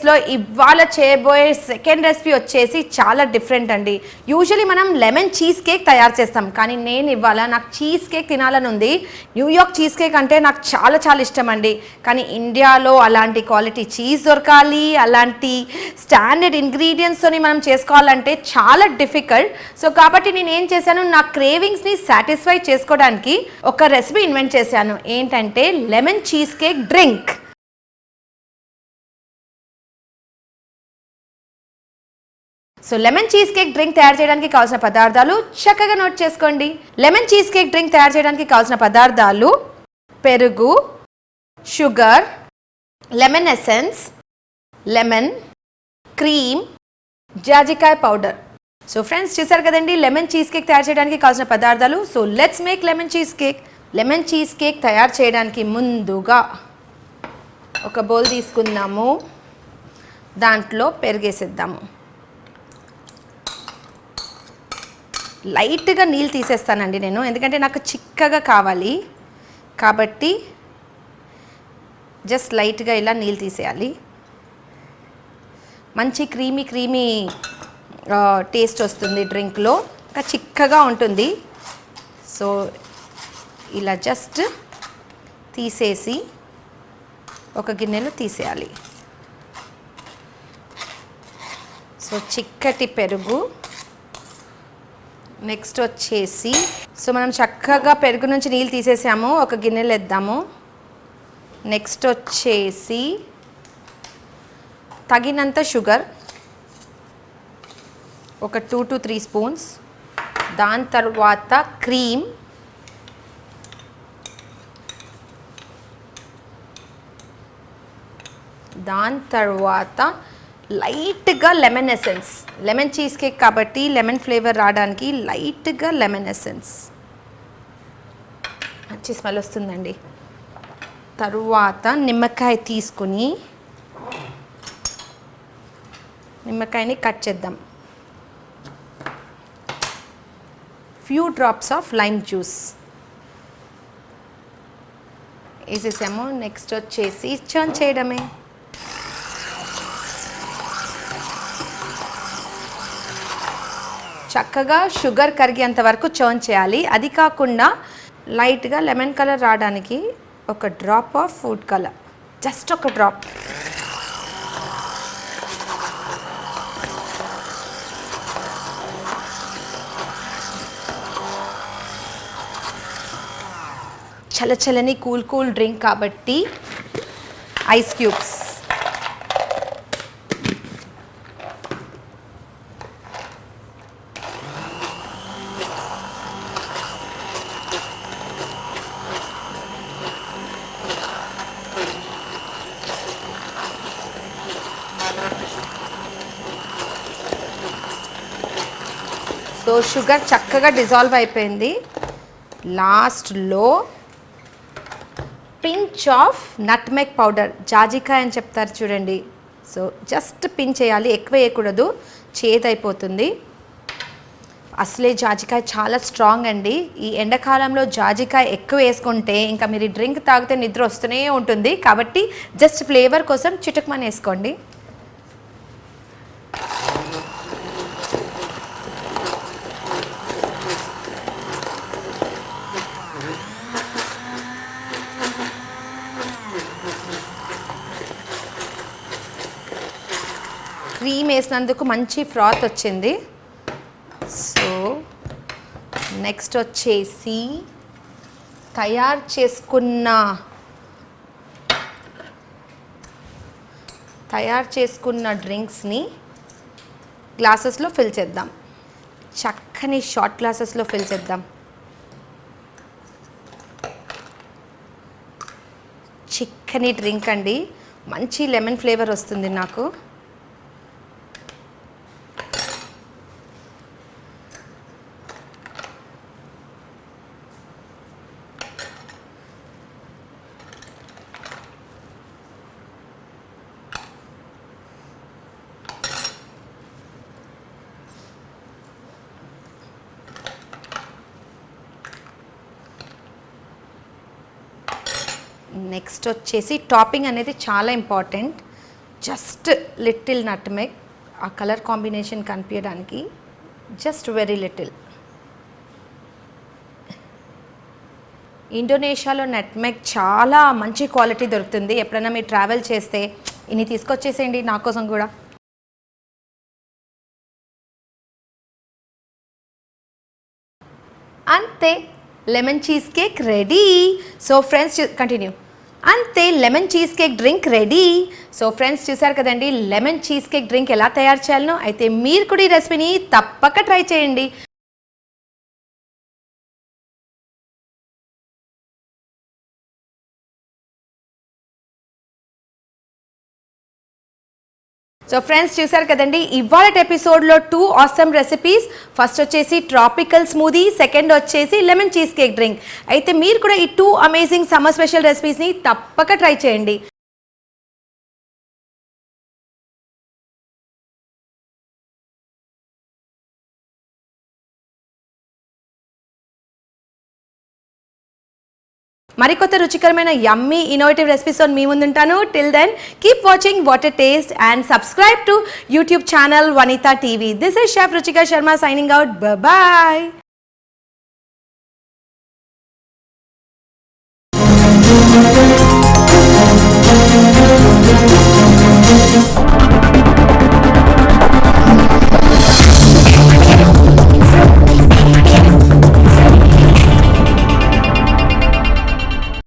లో ఇవాళ చేయబోయే సెకండ్ రెసిపీ వచ్చేసి చాలా డిఫరెంట్ అండి. యూజువలీ మనం లెమన్ చీజ్ కేక్ తయారు చేస్తాం, కానీ నేను ఇవాళ నాకు చీజ్ కేక్ తినాలని ఉంది. న్యూయార్క్ చీజ్ కేక్ అంటే నాకు చాలా చాలా ఇష్టం అండి. కానీ ఇండియాలో అలాంటి క్వాలిటీ చీజ్ దొరకాలి, అలాంటి స్టాండర్డ్ ఇంగ్రీడియంట్స్తోని మనం చేసుకోవాలంటే చాలా డిఫికల్ట్. సో కాబట్టి నేను ఏం చేశాను, నా క్రేవింగ్స్ని సాటిస్ఫై చేసుకోవడానికి ఒక రెసిపీ ఇన్వెంట్ చేశాను. ఏంటంటే lemon cheesecake drink. So lemon cheesecake drink తయారు చేయడానికి కావాల్సిన పదార్థాలు చక్కగా నోట్ చేసుకోండి. లెమన్ చీజ్ కేక్ డ్రింక్ తయారు చేయడానికి కావాల్సిన పదార్థాలు పెరుగు, sugar, lemon essence, lemon, cream, జాజికాయ పౌడర్. సో ఫ్రెండ్స్ చూసారు కదండి లెమన్ చీజ్ కేక్ తయారు చేయడానికి కావాల్సిన పదార్థాలు. So let's make lemon cheese cake. Lemon cheese cake తయారు చేయడానికి ముందుగా ఒక బౌల్ తీసుకుందాము, దాంట్లో పెరుగేసేద్దాము. లైట్గా నీళ్ళు తీసేస్తానండి నేను, ఎందుకంటే నాకు చిక్కగా కావాలి కాబట్టి జస్ట్ లైట్గా ఇలా నీళ్ళు తీసేయాలి. మంచి క్రీమీ టేస్ట్ వస్తుంది డ్రింక్లో, ఇంకా చిక్కగా ఉంటుంది. సో ఇలా జస్ట్ తీసేసి ఒక గిన్నెలో తీసేయాలి. సో చిక్కటి పెరుగు, నెక్స్ట్ వచ్చేసి సో మనం చక్కగా పెరుగు నుంచి నీళ్ళు తీసేసాము, ఒక గిన్నెలో వేద్దాము. నెక్స్ట్ వచ్చేసి తగినంత షుగర్, ఒక 2 to 3 స్పూన్స్. దాని తర్వాత క్రీమ్, దాని తర్వాత లైట్గా lemon essence. Lemon cheese cake కాబట్టి లెమన్ ఫ్లేవర్ రావడానికి లైట్గా లెమన్ ఎసెన్స్, మంచి స్మెల్ వస్తుందండి. తరువాత నిమ్మకాయ తీసుకుని నిమ్మకాయని కట్ చేద్దాం. Few drops of lime juice వేసేసాము. నెక్స్ట్ వచ్చేసి చర్న్ చేయడమే. చక్కగా షుగర్ కరిగేంత వరకు చర్న్ చేయాలి. అది కాకుండా లైట్గా లెమన్ కలర్ రావడానికి ఒక drop of food colour, just ఒక డ్రాప్. చల్లచల్లని కూల్ డ్రింక్ కాబట్టి ఐస్ క్యూబ్స్. సో షుగర్ చక్కగా డిజాల్వ్ అయిపోయింది. లాస్ట్లో పించ్ ఆఫ్ నట్మెగ్ పౌడర్, జాజికాయ అని చెప్తారు చూడండి. సో జస్ట్ పించ్ చేయాలి, ఎక్కువ వేయకూడదు, చేదైపోతుంది. అసలే జాజికాయ చాలా స్ట్రాంగ్ అండి. ఈ ఎండాకాలంలో జాజికాయ ఎక్కువ వేసుకుంటే ఇంకా మీరు డ్రింక్ తాగితే నిద్ర వస్తూనే ఉంటుంది. కాబట్టి జస్ట్ ఫ్లేవర్ కోసం చిటుకుమని వేసుకోండి. క్రీమ్ వేసినందుకు మంచి ఫ్రాత్ వచ్చింది. సో నెక్స్ట్ వచ్చేసి తయారు చేసుకున్న డ్రింక్స్ని గ్లాసెస్లో ఫిల్ చేద్దాం. చక్కని షార్ట్ గ్లాసెస్లో ఫిల్ చేద్దాం. చిక్కని డ్రింక్ అండి, మంచి లెమన్ ఫ్లేవర్ వస్తుంది నాకు. నెక్స్ట్ వచ్చేసి టాపింగ్ అనేది చాలా ఇంపార్టెంట్. జస్ట్ లిటిల్ నట్మెగ్, ఆ కలర్ కాంబినేషన్ కనిపించడానికి జస్ట్ వెరీ లిటిల్. ఇండోనేషియాలో నట్మెగ్ చాలా మంచి క్వాలిటీ దొరుకుతుంది. ఎప్పుడైనా మీరు ట్రావెల్ చేస్తే ఇన్ని తీసుకొచ్చేసేయండి నా కోసం కూడా. అంతే, lemon cheesecake ready. So friends continue. అంతే, lemon cheesecake drink ready. So friends చూసారు కదండి లెమన్ చీజ్ కేక్ డ్రింక్ ఎలా తయారు చేయాలనో. అయితే మీరు కూడా ఈ రెసిపీని తప్పక ట్రై చేయండి. సో ఫ్రెండ్స్ చూసారు కదండి ఇవాళ ఎపిసోడ్లో 2 ఆసమ్ రెసిపీస్. ఫస్ట్ వచ్చేసి ట్రాపికల్ స్మూదీ, సెకండ్ వచ్చేసి లెమన్ చీజ్ కేక్ డ్రింక్. అయితే మీరు కూడా ఈ 2 అమేజింగ్ సమ్మర్ స్పెషల్ రెసిపీస్ని తప్పక ట్రై చేయండి. మరికొత్త రుచికరమైన యమ్మీ ఇన్నోవేటివ్ రెసిపీస్ మీ ముందుంటాను. Till then keep watching what a taste and subscribe to YouTube channel Vanitha TV. This is chef Ruchika Sharma signing out. Bye.